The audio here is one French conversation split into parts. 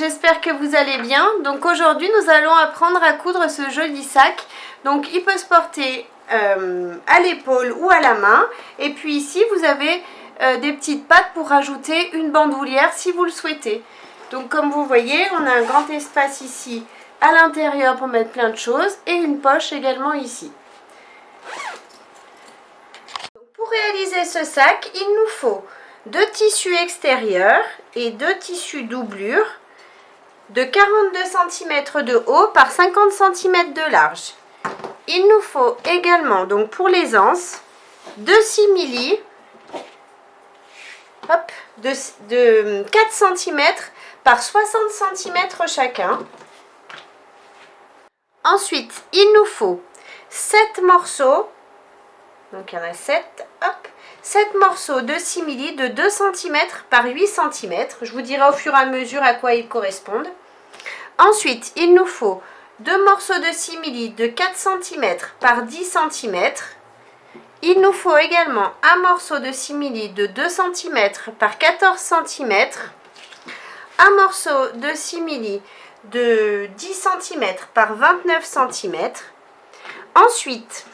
j'espère que vous allez bien. Donc aujourd'hui nous allons apprendre à coudre ce joli sac. Donc il peut se porter à l'épaule ou à la main. Et puis ici vous avez des petites pattes pour rajouter une bandoulière si vous le souhaitez. Donc comme vous voyez, on a un grand espace ici à l'intérieur pour mettre plein de choses et une poche également ici. Donc, pour réaliser ce sac, il nous faut 2 tissus extérieurs et 2 tissus doublure de 42 cm de haut par 50 cm de large. Il nous faut également, donc pour les anses, 2 simili de 4 cm par 60 cm chacun. Ensuite, il nous faut 7 morceaux, donc il y en a 7, hop, 7 morceaux de simili de 2 cm par 8 cm. Je vous dirai au fur et à mesure à quoi ils correspondent. Ensuite, il nous faut 2 morceaux de simili de 4 cm par 10 cm. Il nous faut également un morceau de simili de 2 cm par 14 cm. Un morceau de simili de 10 cm par 29 cm. Ensuite,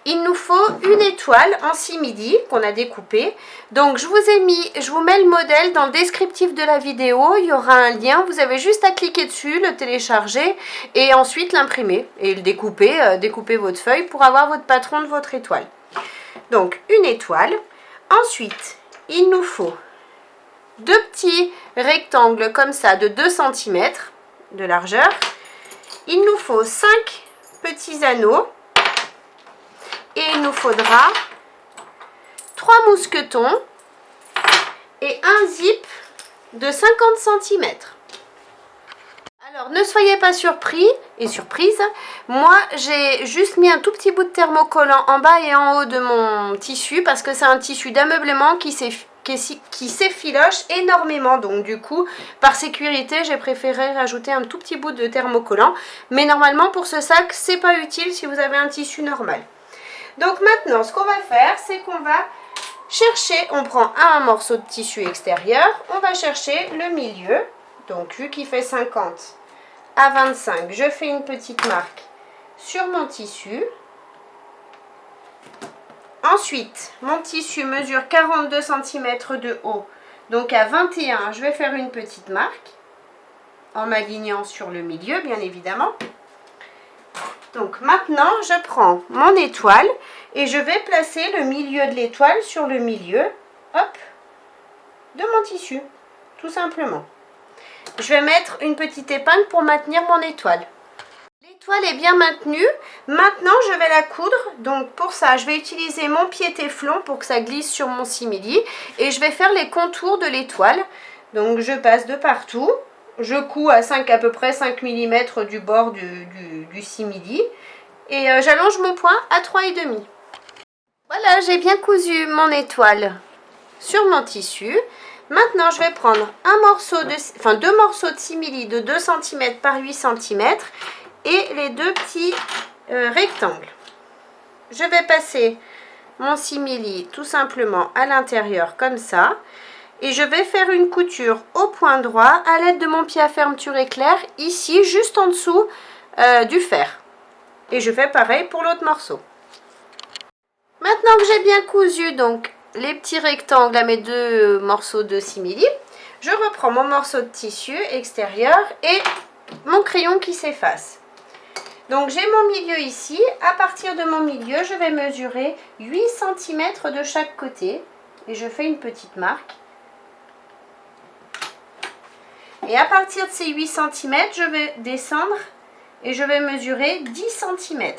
il nous faut une étoile en simili qu'on a découpée. Donc je vous mets le modèle dans le descriptif de la vidéo. Il y aura un lien, vous avez juste à cliquer dessus, le télécharger et ensuite l'imprimer et le découper, découper votre feuille pour avoir votre patron de votre étoile. Donc une étoile. Ensuite, il nous faut 2 petits rectangles comme ça de 2 cm de largeur. Il nous faut 5 petits anneaux. Et il nous faudra 3 mousquetons et un zip de 50 cm. Alors ne soyez pas surpris et surprise, moi j'ai juste mis un tout petit bout de thermocollant en bas et en haut de mon tissu parce que c'est un tissu d'ameublement qui s'effiloche énormément, donc du coup par sécurité j'ai préféré rajouter un tout petit bout de thermocollant, mais normalement pour ce sac c'est pas utile si vous avez un tissu normal. Donc maintenant ce qu'on va faire, c'est qu'on va chercher, on prend un morceau de tissu extérieur, on va chercher le milieu, donc vu qu'il fait 50 à 25, je fais une petite marque sur mon tissu. Ensuite, mon tissu mesure 42 cm de haut, donc à 21, je vais faire une petite marque en m'alignant sur le milieu, bien évidemment. Donc maintenant, je prends mon étoile et je vais placer le milieu de l'étoile sur le milieu, hop, de mon tissu, tout simplement. Je vais mettre une petite épingle pour maintenir mon étoile. L'étoile est bien maintenue. Maintenant, je vais la coudre. Donc pour ça, je vais utiliser mon pied téflon pour que ça glisse sur mon simili. Et je vais faire les contours de l'étoile. Donc je passe de partout. Je couds à peu près 5 mm du bord du simili. Et j'allonge mon point à 3,5. Voilà, j'ai bien cousu mon étoile sur mon tissu. Maintenant, je vais prendre deux morceaux de simili de 2 cm par 8 cm et les 2 petits rectangles. Je vais passer mon simili tout simplement à l'intérieur comme ça. Et je vais faire une couture au point droit à l'aide de mon pied à fermeture éclair, ici, juste en dessous du fer. Et je fais pareil pour l'autre morceau. Maintenant que j'ai bien cousu donc les petits rectangles à mes 2 morceaux de simili, je reprends mon morceau de tissu extérieur et mon crayon qui s'efface. Donc j'ai mon milieu ici. À partir de mon milieu, je vais mesurer 8 cm de chaque côté et je fais une petite marque. Et à partir de ces 8 cm, je vais descendre et je vais mesurer 10 cm.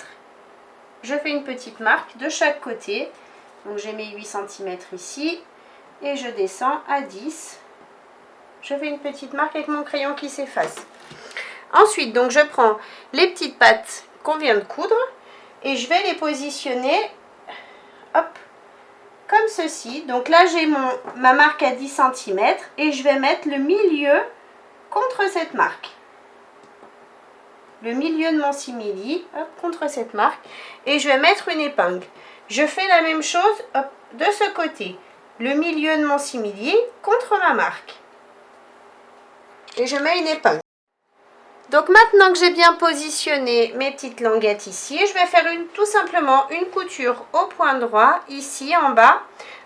Je fais une petite marque de chaque côté. Donc j'ai mes 8 cm ici et je descends à 10. Je fais une petite marque avec mon crayon qui s'efface. Ensuite, donc je prends les petites pattes qu'on vient de coudre et je vais les positionner, hop, comme ceci. Donc là, j'ai ma marque à 10 cm et je vais mettre le milieu contre cette marque. Le milieu de mon simili, hop, contre cette marque. Et je vais mettre une épingle. Je fais la même chose, hop, de ce côté. Le milieu de mon simili contre ma marque. et je mets une épingle. Donc maintenant que j'ai bien positionné mes petites languettes ici, je vais faire tout simplement une couture au point droit, ici en bas,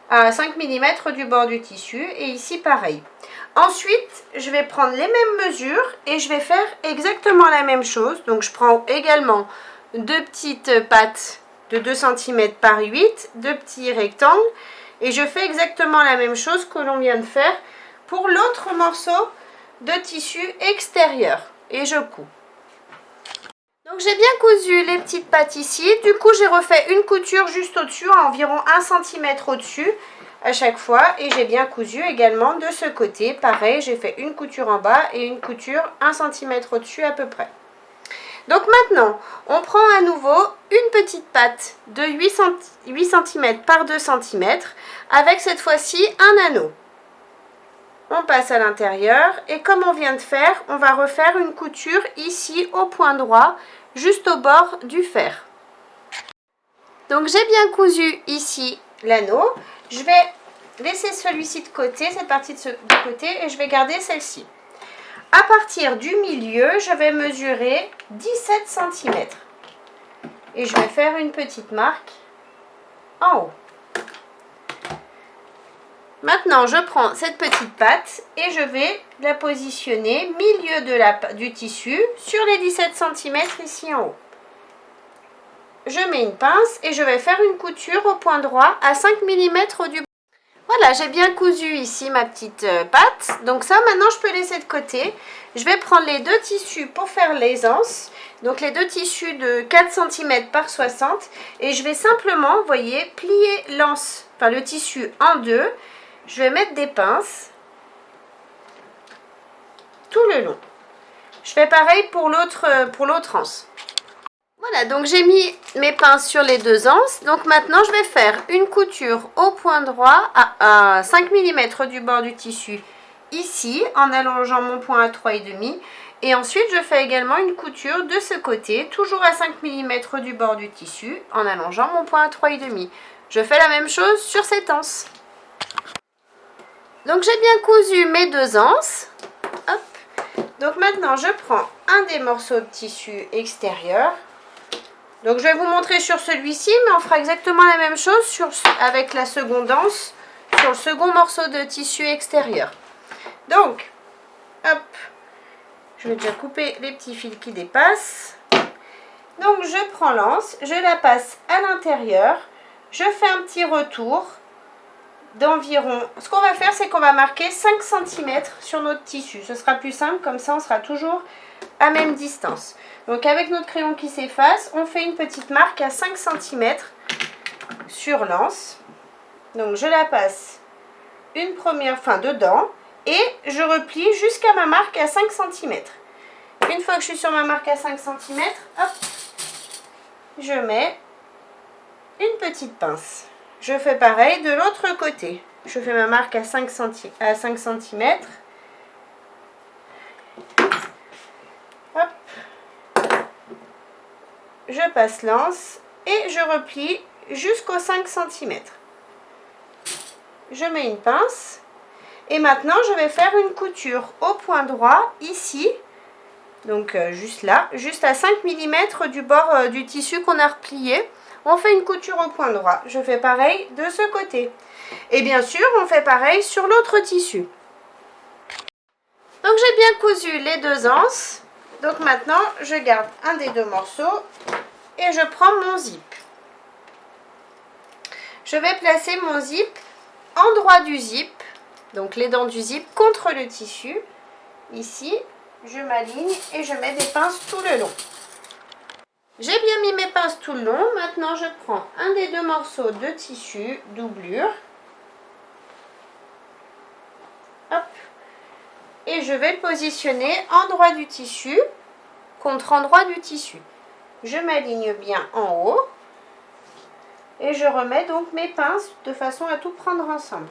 à 5 mm du bord du tissu, et ici pareil. Ensuite, je vais prendre les mêmes mesures et je vais faire exactement la même chose. Donc je prends également deux petites pattes de 2 cm par 8, deux petits rectangles, et je fais exactement la même chose que l'on vient de faire pour l'autre morceau de tissu extérieur. Et je couds. Donc j'ai bien cousu les petites pattes ici. Du coup j'ai refait une couture juste au-dessus, à environ 1 cm au-dessus à chaque fois. Et j'ai bien cousu également de ce côté. Pareil, j'ai fait une couture en bas et une couture 1 cm au-dessus à peu près. Donc maintenant, on prend à nouveau une petite patte de 8 cm par 2 cm avec cette fois-ci un anneau. On passe à l'intérieur et comme on vient de faire, on va refaire une couture ici au point droit, juste au bord du fer. Donc j'ai bien cousu ici l'anneau. Je vais laisser celui-ci de côté, cette partie de côté, et je vais garder celle-ci. À partir du milieu, je vais mesurer 17 cm. Et je vais faire une petite marque en haut. Maintenant, je prends cette petite patte et je vais la positionner milieu du tissu sur les 17 cm ici en haut. Je mets une pince et je vais faire une couture au point droit à 5 mm du bas. Voilà, j'ai bien cousu ici ma petite patte. Donc ça, maintenant, je peux laisser de côté. Je vais prendre les deux tissus pour faire l'aisance. Donc les deux tissus de 4 cm par 60. Et je vais simplement, vous voyez, plier le tissu en deux. Je vais mettre des pinces tout le long. Je fais pareil pour l'autre anse. Voilà, donc j'ai mis mes pinces sur les deux anses. Donc maintenant, je vais faire une couture au point droit à 5 mm du bord du tissu ici, en allongeant mon point à 3,5. Et ensuite, je fais également une couture de ce côté, toujours à 5 mm du bord du tissu, en allongeant mon point à 3,5. Je fais la même chose sur cette anse. Donc j'ai bien cousu mes deux anses. Hop. Donc maintenant je prends un des morceaux de tissu extérieur. Donc je vais vous montrer sur celui-ci, mais on fera exactement la même chose avec la seconde anse sur le second morceau de tissu extérieur. Donc, hop, je vais déjà couper les petits fils qui dépassent. Donc je prends l'anse, je la passe à l'intérieur, je fais un petit retour d'environ, ce qu'on va faire, c'est qu'on va marquer 5 cm sur notre tissu. Ce sera plus simple, comme ça on sera toujours à même distance. Donc avec notre crayon qui s'efface, on fait une petite marque à 5 cm sur l'anse. Donc je la passe une première fois dedans et je replie jusqu'à ma marque à 5 cm. Une fois que je suis sur ma marque à 5 cm, hop, je mets une petite pince. Je fais pareil de l'autre côté. Je fais ma marque à 5 cm. Hop. Je passe l'anse et je replie jusqu'aux 5 cm. Je mets une pince. Et maintenant, je vais faire une couture au point droit, ici. Donc juste là, juste à 5 mm du bord du tissu qu'on a replié. On fait une couture au point droit. Je fais pareil de ce côté. Et bien sûr, on fait pareil sur l'autre tissu. Donc j'ai bien cousu les deux anses. Donc maintenant, je garde un des deux morceaux et je prends mon zip. Je vais placer mon zip en droit du zip. Donc les dents du zip contre le tissu. Ici, je m'aligne et je mets des pinces tout le long. J'ai bien mis mes pinces tout le long. Maintenant, je prends un des deux morceaux de tissu doublure. Hop. Et je vais le positionner en droit du tissu contre endroit du tissu. Je m'aligne bien en haut. Et je remets donc mes pinces de façon à tout prendre ensemble.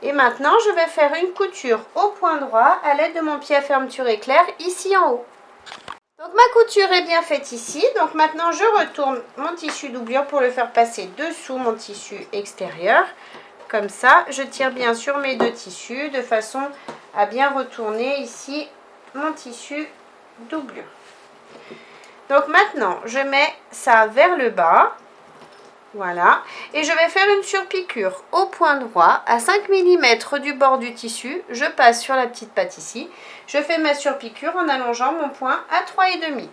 Et maintenant, je vais faire une couture au point droit à l'aide de mon pied à fermeture éclair ici en haut. Donc ma couture est bien faite ici. Donc maintenant, je retourne mon tissu doublure pour le faire passer dessous mon tissu extérieur. comme ça. Je tire bien sûr mes deux tissus de façon à bien retourner ici mon tissu doublure. Donc maintenant, je mets ça vers le bas. Voilà. Et je vais faire une surpiqûre au point droit à 5 mm du bord du tissu. Je passe sur la petite patte ici. Je fais ma surpiqûre en allongeant mon point à 3,5.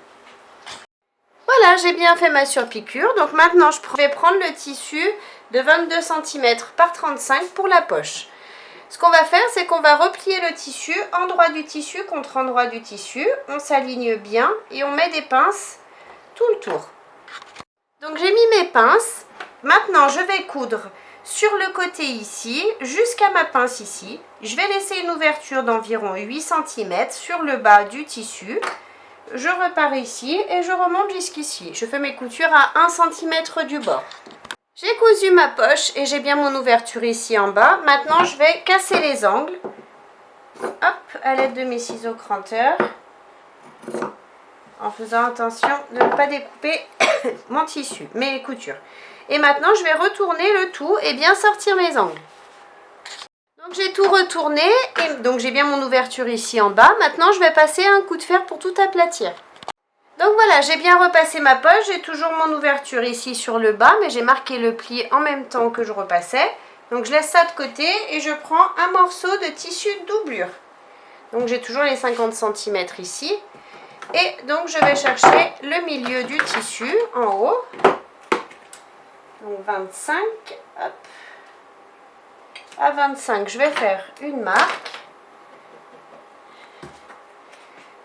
Voilà, j'ai bien fait ma surpiqûre. Donc maintenant, je vais prendre le tissu de 22 cm par 35 pour la poche. Ce qu'on va faire, c'est qu'on va replier le tissu, endroit du tissu contre endroit du tissu. On s'aligne bien et on met des pinces tout le tour. Donc j'ai mis mes pinces. Maintenant, je vais coudre sur le côté ici, jusqu'à ma pince ici. Je vais laisser une ouverture d'environ 8 cm sur le bas du tissu. Je repars ici et je remonte jusqu'ici. Je fais mes coutures à 1 cm du bord. J'ai cousu ma poche et j'ai bien mon ouverture ici en bas. Maintenant, je vais casser les angles. Hop, à l'aide de mes ciseaux cranteurs. En faisant attention de ne pas découper mon tissu, mes coutures. Et maintenant, je vais retourner le tout et bien sortir mes angles. Donc, j'ai tout retourné et donc j'ai bien mon ouverture ici en bas. Maintenant, je vais passer un coup de fer pour tout aplatir. Donc voilà, j'ai bien repassé ma poche, j'ai toujours mon ouverture ici sur le bas, mais j'ai marqué le pli en même temps que je repassais. Donc je laisse ça de côté et je prends un morceau de tissu doublure. Donc j'ai toujours les 50 cm ici. Et donc je vais chercher le milieu du tissu en haut. Donc 25, hop. À 25, je vais faire une marque.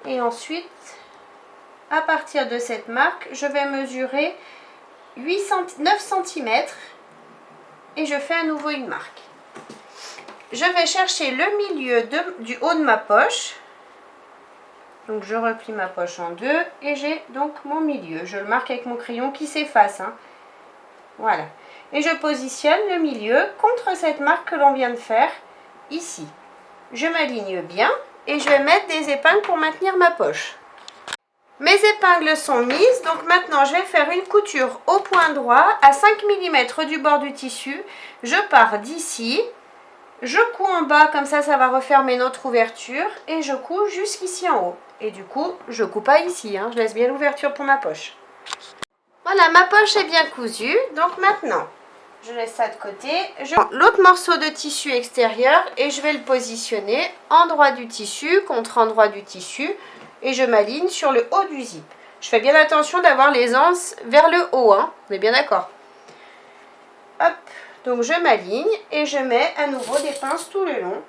Et ensuite, à partir de cette marque, je vais mesurer 9 cm et je fais à nouveau une marque. Je vais chercher le milieu du haut de ma poche. Donc je replie ma poche en deux et j'ai donc mon milieu. Je le marque avec mon crayon qui s'efface. Hein. Voilà. Et je positionne le milieu contre cette marque que l'on vient de faire ici. Je m'aligne bien et je vais mettre des épingles pour maintenir ma poche. Mes épingles sont mises, donc maintenant je vais faire une couture au point droit à 5 mm du bord du tissu. Je pars d'ici, je couds en bas, comme ça va refermer notre ouverture et je couds jusqu'ici en haut. Et du coup, je couds pas ici, hein, je laisse bien l'ouverture pour ma poche. Voilà, ma poche est bien cousue, donc maintenant, je laisse ça de côté. Je prends l'autre morceau de tissu extérieur et je vais le positionner endroit du tissu contre endroit du tissu. Et je m'aligne sur le haut du zip. Je fais bien attention d'avoir les anses vers le haut, hein. On est bien d'accord. Hop, donc je m'aligne et je mets à nouveau des pinces tout le long.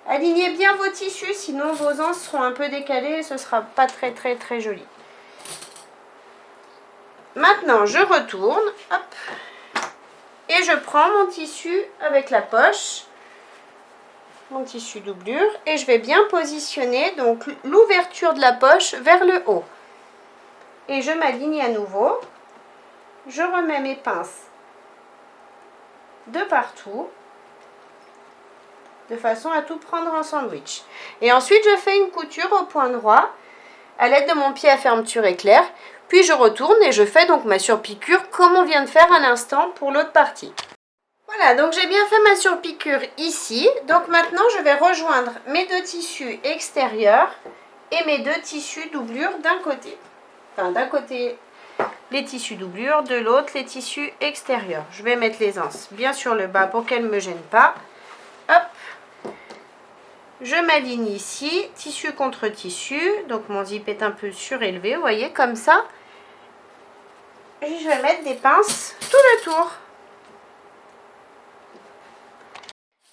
Alignez bien vos tissus, sinon vos anses seront un peu décalées et ce ne sera pas très joli. Maintenant, je retourne, hop, et je prends mon tissu avec la poche. Mon tissu doublure et je vais bien positionner donc l'ouverture de la poche vers le haut et je m'aligne à nouveau, je remets mes pinces de partout de façon à tout prendre en sandwich et ensuite je fais une couture au point droit à l'aide de mon pied à fermeture éclair, puis je retourne et je fais donc ma surpiqûre comme on vient de faire à l'instant pour l'autre partie. Voilà, donc j'ai bien fait ma surpiqûre ici. Donc maintenant, je vais rejoindre mes deux tissus extérieurs et mes deux tissus doublures d'un côté. Enfin, d'un côté, les tissus doublures, de l'autre, les tissus extérieurs. Je vais mettre les anses bien sur le bas pour qu'elles ne me gênent pas. Hop. Je m'aligne ici, tissu contre tissu. Donc mon zip est un peu surélevé, vous voyez, comme ça. Et je vais mettre des pinces tout le tour.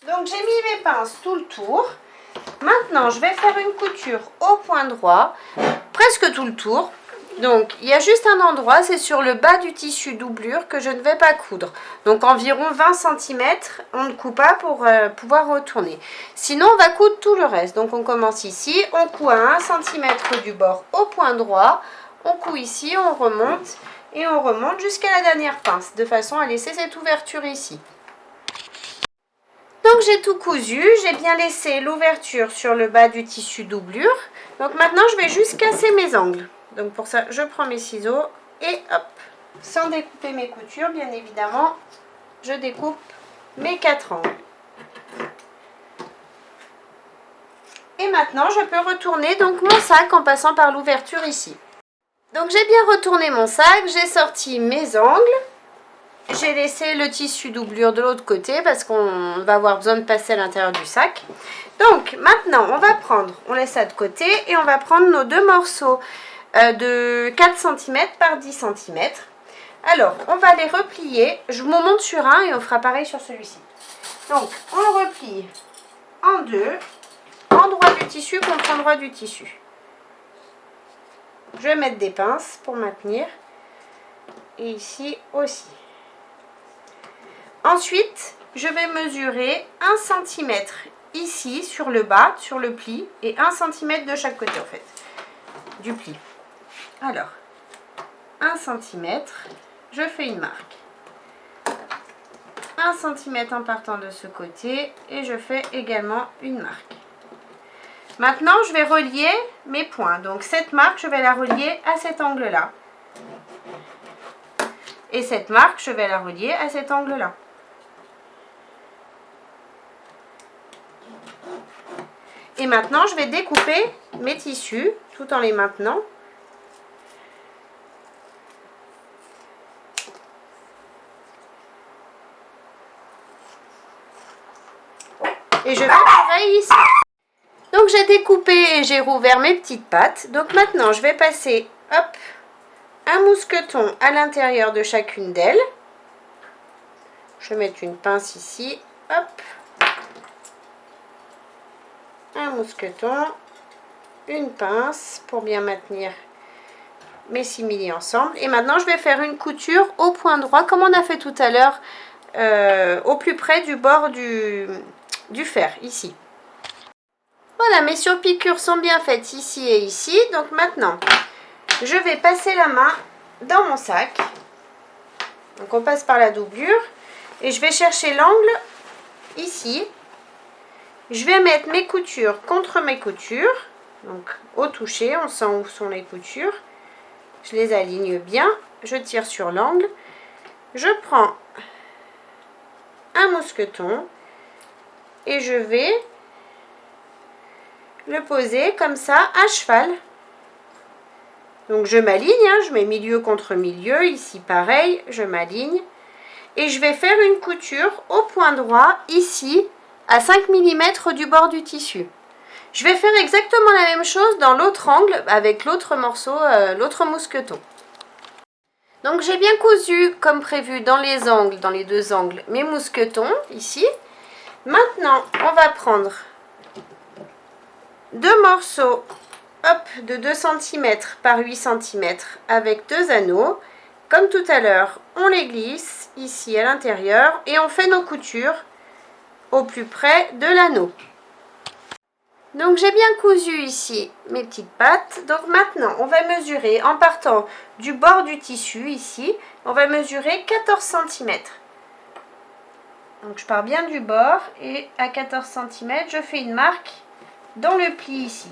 Donc j'ai mis mes pinces tout le tour. Maintenant je vais faire une couture au point droit, presque tout le tour. Donc il y a juste un endroit, c'est sur le bas du tissu doublure que je ne vais pas coudre. Donc environ 20 cm, on ne coud pas pour pouvoir retourner. Sinon on va coudre tout le reste. Donc on commence ici, on coud à 1 cm du bord au point droit. On coud ici, on remonte et on remonte jusqu'à la dernière pince, de façon à laisser cette ouverture ici. Donc j'ai tout cousu, j'ai bien laissé l'ouverture sur le bas du tissu doublure. Donc maintenant je vais juste casser mes angles. Donc pour ça je prends mes ciseaux et hop, sans découper mes coutures bien évidemment, je découpe mes 4 angles. Et maintenant, je peux retourner donc mon sac en passant par l'ouverture ici. Donc j'ai bien retourné mon sac, j'ai sorti mes angles. J'ai laissé le tissu doublure de l'autre côté parce qu'on va avoir besoin de passer à l'intérieur du sac. Donc maintenant, on laisse ça de côté et on va prendre nos deux morceaux de 4 cm par 10 cm. Alors, on va les replier. Je vous monte sur un et on fera pareil sur celui-ci. Donc, on le replie en deux, endroit du tissu contre endroit du tissu. Je vais mettre des pinces pour maintenir. Et ici aussi. Ensuite, je vais mesurer 1 cm ici sur le bas, sur le pli, et 1 cm de chaque côté en fait, du pli. Alors, 1 cm, je fais une marque. 1 cm en partant de ce côté, et je fais également une marque. Maintenant, je vais relier mes points. Donc, cette marque, je vais la relier à cet angle-là. Et cette marque, je vais la relier à cet angle-là. Et maintenant, je vais découper mes tissus tout en les maintenant. Et je fais pareil ici. Donc, j'ai découpé et j'ai rouvert mes petites pattes. Donc, maintenant, je vais passer, hop, un mousqueton à l'intérieur de chacune d'elles. Je vais mettre une pince ici, hop. Un mousqueton, une pince pour bien maintenir mes simili ensemble. Et maintenant, je vais faire une couture au point droit, comme on a fait tout à l'heure, au plus près du bord du fer, ici. Voilà, mes surpiqûres sont bien faites ici et ici. Donc maintenant, je vais passer la main dans mon sac. Donc on passe par la doublure. Et je vais chercher l'angle ici. Je vais mettre mes coutures contre mes coutures, donc au toucher, on sent où sont les coutures. Je les aligne bien, je tire sur l'angle. Je prends un mousqueton et je vais le poser comme ça à cheval. Donc je m'aligne, hein, je mets milieu contre milieu, ici pareil, je m'aligne. Et je vais faire une couture au point droit, ici, à 5 mm du bord du tissu. Je vais faire exactement la même chose dans l'autre angle avec l'autre morceau, l'autre mousqueton. Donc j'ai bien cousu comme prévu dans les angles, dans les deux angles, mes mousquetons ici. Maintenant, on va prendre deux morceaux hop, de 2 cm par 8 cm avec deux anneaux. Comme tout à l'heure, on les glisse ici à l'intérieur et on fait nos coutures au plus près de l'anneau. Donc j'ai bien cousu ici mes petites pattes. Donc maintenant on va mesurer en partant du bord du tissu ici, on va mesurer 14 cm. Donc je pars bien du bord et à 14 cm je fais une marque dans le pli ici.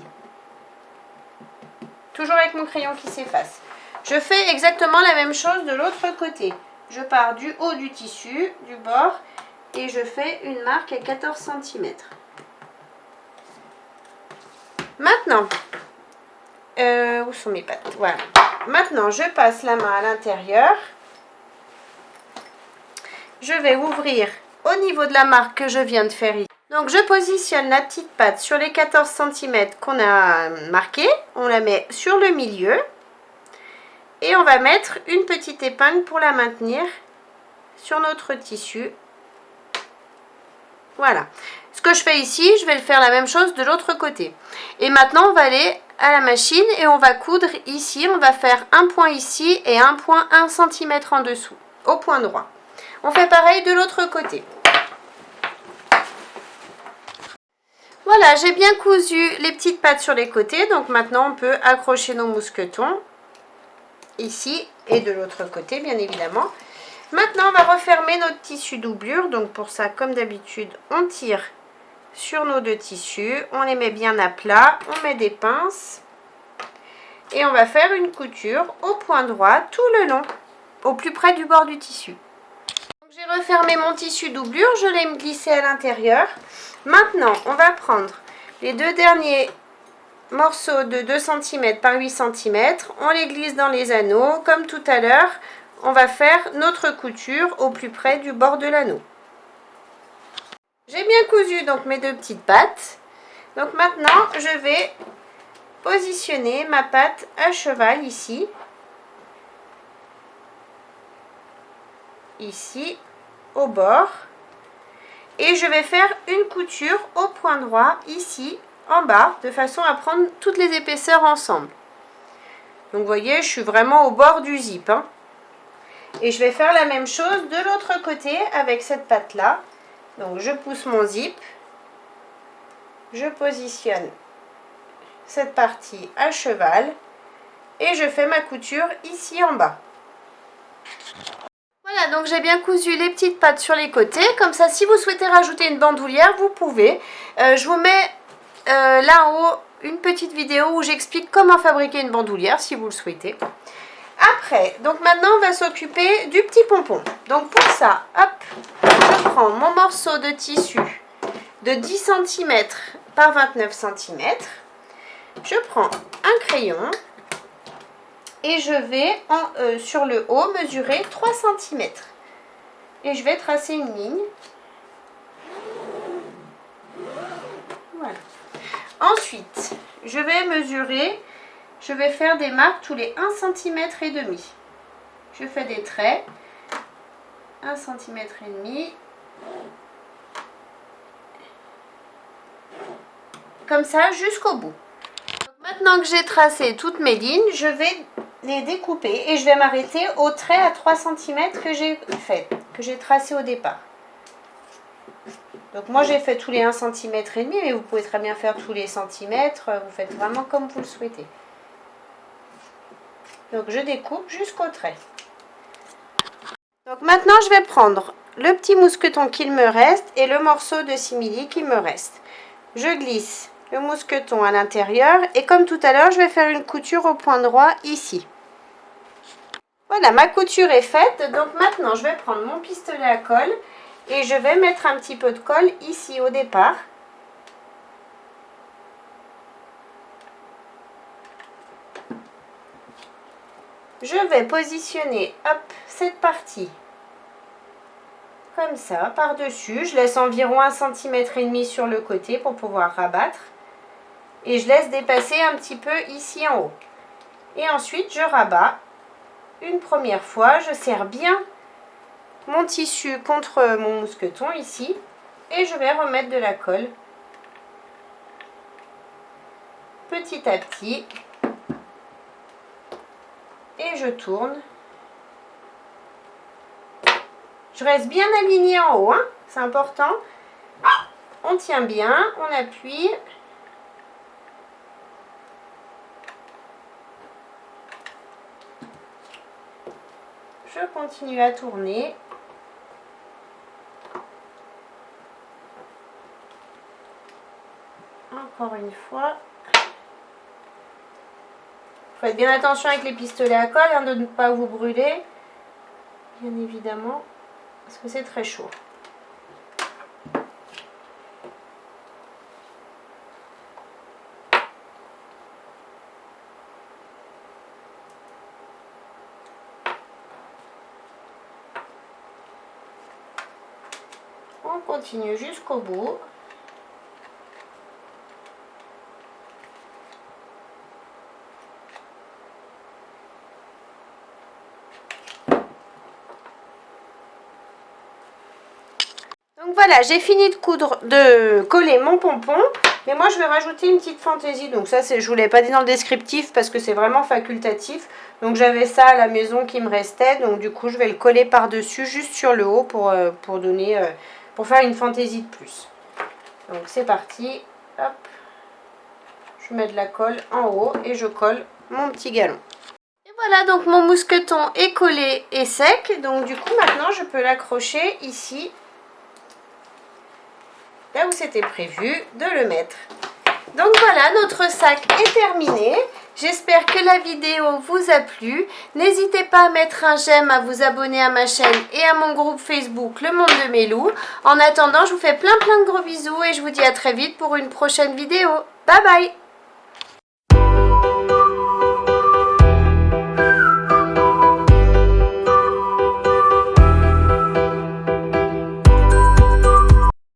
Toujours avec mon crayon qui s'efface. Je fais exactement la même chose de l'autre côté. Je pars du haut du tissu, du bord, et je fais une marque à 14 cm. Maintenant, où sont mes pattes? Voilà. Maintenant, je passe la main à l'intérieur. Je vais ouvrir au niveau de la marque que je viens de faire ici. Donc, je positionne la petite patte sur les 14 cm qu'on a marqué. On la met sur le milieu. Et on va mettre une petite épingle pour la maintenir sur notre tissu. Voilà. Ce que je fais ici, je vais le faire la même chose de l'autre côté. Et maintenant, on va aller à la machine et on va coudre ici. On va faire un point ici et un point 1 cm en dessous, au point droit. On fait pareil de l'autre côté. Voilà, j'ai bien cousu les petites pattes sur les côtés. Donc maintenant, on peut accrocher nos mousquetons ici et de l'autre côté, bien évidemment. Maintenant, on va refermer notre tissu doublure. Donc pour ça, comme d'habitude, on tire sur nos deux tissus. On les met bien à plat. On met des pinces. Et on va faire une couture au point droit tout le long, au plus près du bord du tissu. J'ai refermer mon tissu doublure, je l'ai glissé à l'intérieur. Maintenant, on va prendre les deux derniers morceaux de 2 cm par 8 cm, on les glisse dans les anneaux. Comme tout à l'heure, on va faire notre couture au plus près du bord de l'anneau. J'ai bien cousu donc mes deux petites pattes. Donc maintenant, je vais positionner ma patte à cheval ici. Ici, au bord. Et je vais faire une couture au point droit ici en bas de façon à prendre toutes les épaisseurs ensemble. Donc vous voyez, je suis vraiment au bord du zip, hein. Et je vais faire la même chose de l'autre côté avec cette patte là. Donc je pousse mon zip, je positionne cette partie à cheval et je fais ma couture ici en bas. Voilà, donc j'ai bien cousu les petites pattes sur les côtés. Comme ça, si vous souhaitez rajouter une bandoulière, vous pouvez. Je vous mets là en haut une petite vidéo où j'explique comment fabriquer une bandoulière si vous le souhaitez. Après, donc maintenant on va s'occuper du petit pompon. Donc pour ça, hop, je prends mon morceau de tissu de 10 cm par 29 cm. Je prends un crayon et je vais sur le haut mesurer 3 cm. Et je vais tracer une ligne. Voilà. Ensuite, je vais mesurer, je vais faire des marques tous les 1,5 cm. Je fais des traits, 1,5 cm. Comme ça jusqu'au bout. Donc maintenant que j'ai tracé toutes mes lignes, je vais les découper et je vais m'arrêter au trait à 3 cm que j'ai tracé au départ. Donc moi j'ai fait tous les 1,5 cm, mais vous pouvez très bien faire tous les centimètres, vous faites vraiment comme vous le souhaitez. Donc je découpe jusqu'au trait. Donc maintenant je vais prendre le petit mousqueton qu'il me reste et le morceau de simili qui me reste. Je glisse le mousqueton à l'intérieur et comme tout à l'heure je vais faire une couture au point droit ici. Voilà, ma couture est faite, donc maintenant je vais prendre mon pistolet à colle et je vais mettre un petit peu de colle ici au départ. Je vais positionner cette partie comme ça par-dessus. Je laisse environ 1,5 cm sur le côté pour pouvoir rabattre. Et je laisse dépasser un petit peu ici en haut. Et ensuite je rabats une première fois. Je serre bien mon tissu contre mon mousqueton ici. Et je vais remettre de la colle petit à petit. Et je tourne. Je reste bien alignée en haut, hein, c'est important. On tient bien, on appuie. Je continue à tourner. Encore une fois. Faites bien attention avec les pistolets à colle, hein, de ne pas vous brûler, bien évidemment, parce que c'est très chaud. On continue jusqu'au bout. Donc voilà, j'ai fini de coller mon pompon. Mais moi, je vais rajouter une petite fantaisie. Donc ça, je ne vous l'ai pas dit dans le descriptif parce que c'est vraiment facultatif. Donc j'avais ça à la maison qui me restait. Donc du coup, je vais le coller par-dessus, juste sur le haut pour faire une fantaisie de plus. Donc c'est parti. Hop. Je mets de la colle en haut et je colle mon petit galon. Et voilà, donc mon mousqueton est collé et sec. Donc du coup, maintenant, je peux l'accrocher ici. Là où c'était prévu de le mettre. Donc voilà, notre sac est terminé. J'espère que la vidéo vous a plu. N'hésitez pas à mettre un j'aime, à vous abonner à ma chaîne et à mon groupe Facebook Le Monde de Mélou. En attendant, je vous fais plein de gros bisous et je vous dis à très vite pour une prochaine vidéo. Bye bye!